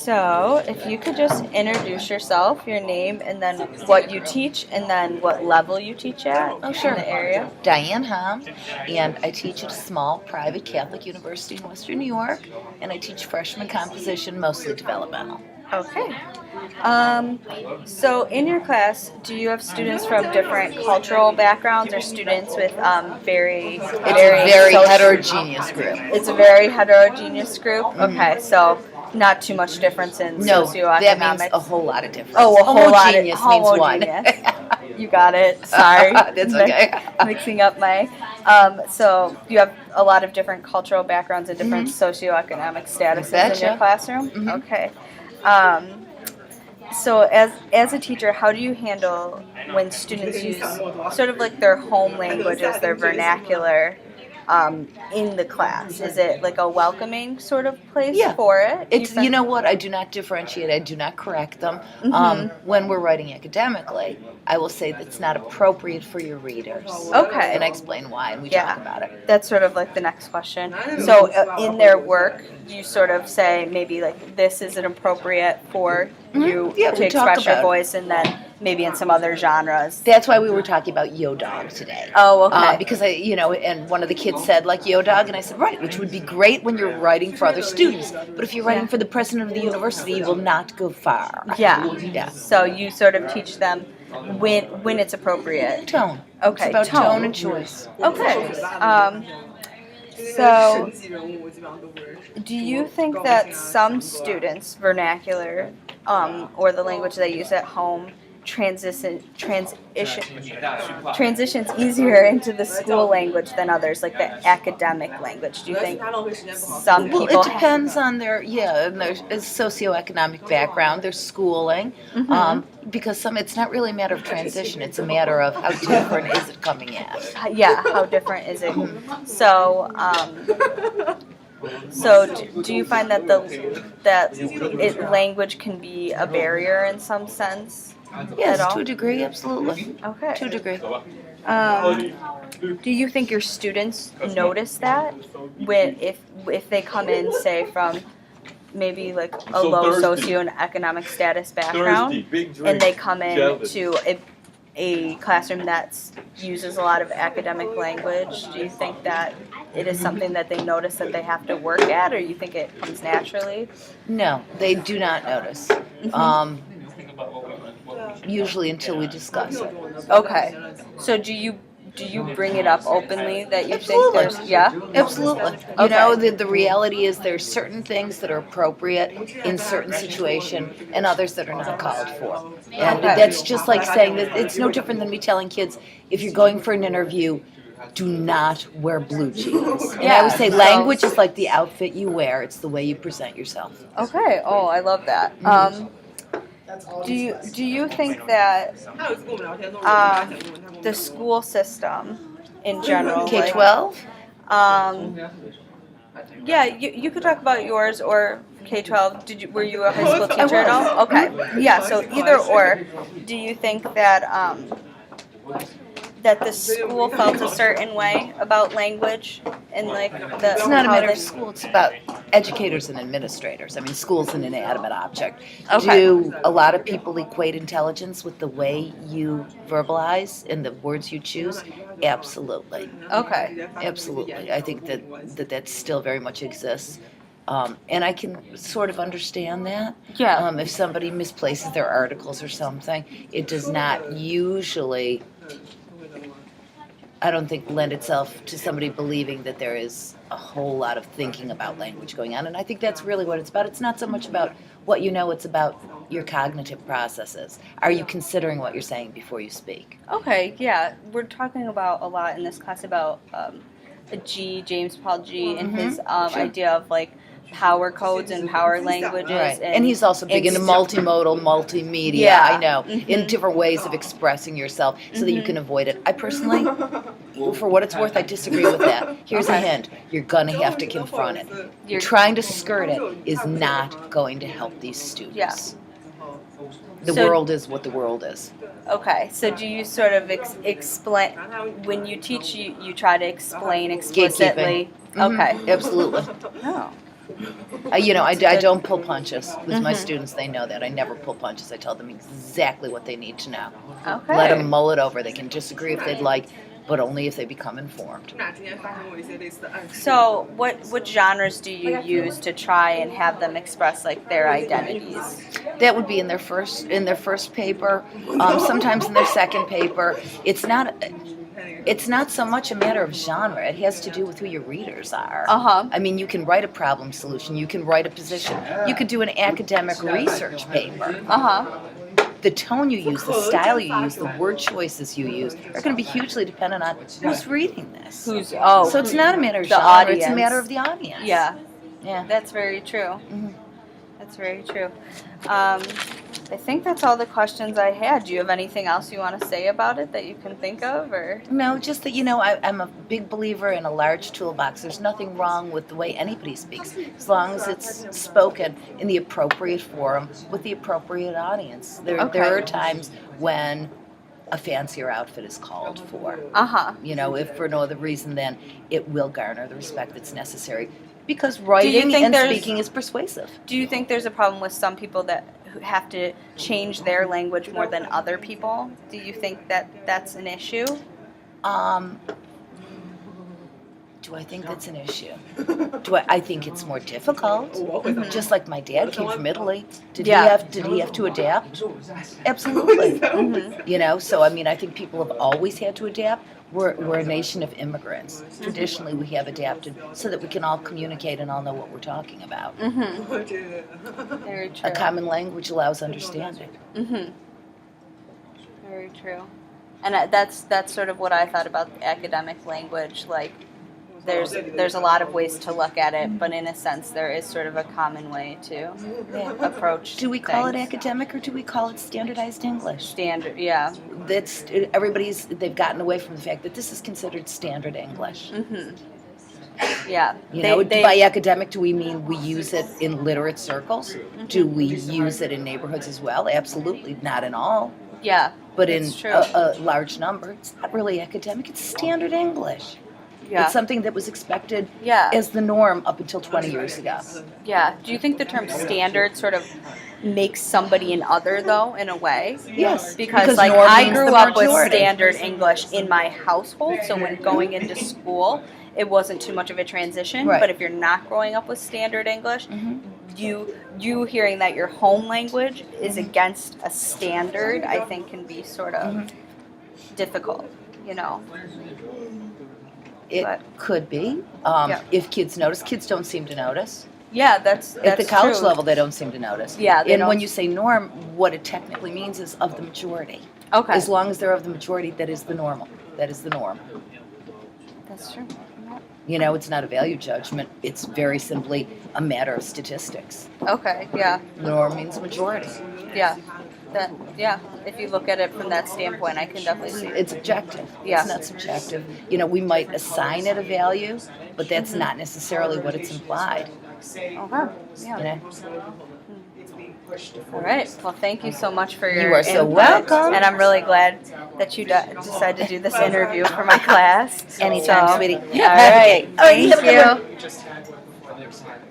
So, if you could just introduce yourself, your name, and then what you teach, and then what level you teach at Oh, sure. in the area. Diane Hom, and I teach at a small private Catholic university in Western New York, and I teach freshman composition, mostly developmental. Okay. So, in your class, do you have students from different cultural backgrounds or students with very, It's a very social- heterogeneous group. It's a very heterogeneous group? Mhm. Okay, so not too much difference in No, socioeconomics. that means a whole lot of difference. Oh, a whole lot of Homogeneous means one. You got it. Sorry. That's okay. Mixing up my. So you have a lot of different cultural backgrounds and different socioeconomic statuses in your Betcha. classroom. Mhm. Okay. So as a teacher, how do you handle when students use sort of like their home languages, their vernacular, in the class? Is it like a welcoming sort of place Yeah. for it? It's, you know what, I do not differentiate, I do not correct them. When we're writing academically, I will say that's not appropriate for your readers. Okay. And I explain why, and we Yeah. talk about it. That's sort of like the next question. So in their work, you sort of say maybe like this isn't appropriate for you Yeah, to we talk express your about it. voice, and then maybe in some other genres. That's why we were talking about yo dog today. Oh, okay. Because and one of the kids said like yo dog, and I said right, which would be great when you're writing for other students. But if you're writing for the president of the university, you will not go far. Yeah. Yeah. So you sort of teach them when it's appropriate. Tone. Okay. It's about tone and choice. Okay. So, do you think that some students' vernacular, or the language they use at home, transitions easier into the school language than others, like the academic language? Do you think some people? Well, it depends on their socioeconomic background, their schooling, because it's not really a matter of transition. It's a matter of how different is it coming at. Yeah, how different is it? So, do you find that language can be a barrier in some sense? Yes, at all? to a degree, absolutely. Okay. To a degree. Do you think your students notice that if they come in, say, from maybe like a low socioeconomic status background, and they come in to a classroom that uses a lot of academic language? Do you think that it is something that they notice that they have to work at, or you think it comes naturally? No, they do not notice. Usually until we discuss it. Okay. So do you bring it up openly that you think there's Absolutely. You Okay. know, the reality is there's certain things that are appropriate in certain situation and others that are not called for. And Okay. that's just like saying that it's no different than me telling kids, if you're going for an interview, do not wear blue jeans. And I would say Yeah, so- language is like the outfit you wear. It's the way you present yourself. Okay. Oh, I love that. Do you think that the school system in general, K-12? Yeah, you could talk about yours or K-12. Were you a high school teacher at all? Okay. Yeah. So either or. Do you think that that the school felt a certain way about language and like the? It's not a how matter they- of school, it's about educators and administrators. I mean, school's an inanimate object. Okay. Do a lot of people equate intelligence with the way you verbalize and the words you choose? Absolutely. Okay. Absolutely. I think that still very much exists. And I can sort of understand that. Yeah. If somebody misplaces their articles or something, it does not usually, I don't think, lend itself to somebody believing that there is a whole lot of thinking about language going on. And I think that's really what it's about. It's not so much about what you know, it's about your cognitive processes. Are you considering what you're saying before you speak? Okay, yeah. We're talking about a lot in this class about James Paul G, and his idea of like power codes and power languages. Right. And he's also big into multimodal, multimedia, Yeah. I know, in different ways of expressing yourself so that you can avoid it. I personally, for what it's worth, I disagree with that. Here's a hint. You're going to have to confront it. You're trying to skirt it is not going to help these students. Yeah. The So- world is what the world is. Okay, so do you sort of explain, when you teach, you try to explain explicitly? Gatekeeping. Okay. Absolutely. Oh. I don't pull punches with my students. They know that. I never pull punches. I tell them exactly what they need to know. Okay. Let them mull it over. They can disagree if they'd like, but only if they become informed. So, what genres do you use to try and have them express like their identities? That would be in their first paper, sometimes in their second paper. It's not so much a matter of genre. It has to do with who your readers are. I mean, you can write a problem solution. You can write a position. You could do an academic research paper. The tone you use, the style you use, the word choices you use are going to be hugely dependent on who's reading this. So it's not a matter of genre. Audience. It's a matter of the audience. Yeah. Yeah. That's very true. That's very true. I think that's all the questions I had. Do you have anything else you want to say about it that you can think of, or? No, just that, I'm a big believer in a large toolbox. There's nothing wrong with the way anybody speaks, as long as it's spoken in the appropriate forum with the appropriate audience. There are times when a fancier outfit is called for. If for no other reason than it will garner the respect that's necessary. Because writing and speaking is persuasive. Do you think there's a problem with some people that have to change their language more than other people? Do you think that that's an issue? Do I think that's an issue? I think it's more difficult. Just like my dad came from Italy. Did he have to adapt? Absolutely. So I mean, I think people have always had to adapt. We're a nation of immigrants. Traditionally, we have adapted so that we can all communicate and all know what we're talking about. Very true. A common language allows understanding. Very true. And that's sort of what I thought about academic language. Like, there's a lot of ways to look at it, but in a sense, there is sort of a common way to approach. Do we call it academic or do we call it standardized English? Standard, yeah. They've gotten away from the fact that this is considered standard English. Yeah. By academic, do we mean we use it in literate circles? Do we use it in neighborhoods as well? Absolutely, not in all. Yeah. But in a large number, it's not really academic. It's standard English. Yeah. It's something that was expected as the norm up until 20 years ago. Yeah. Do you think the term standard sort of makes somebody an other, though, in a way? Yes. Because like, I grew up with standard English in my household, so when going into school, it wasn't too much of a transition. But if you're not growing up with standard English, you hearing that your home language is against a standard, I think can be sort of difficult, It could be. If kids notice. Kids don't seem to notice. Yeah, that's at the college true. level, they don't seem to notice. Yeah, and when you say norm, what it technically means is of the majority. Okay. As long as they're of the majority, that is the normal. That is the norm. That's true. It's not a value judgment. It's very simply a matter of statistics. Okay. Yeah. Norm means majority. Yeah. If you look at it from that standpoint, I can definitely see it's objective. Yeah. It's not subjective. We might assign it a value, but that's not necessarily what it's implied. Okay. Yeah. All right. Well, thank you so much for your You are so input. welcome. And I'm really glad that you decided to do this interview for my class. Anytime, sweetie. All right. Okay. All right. Thank you.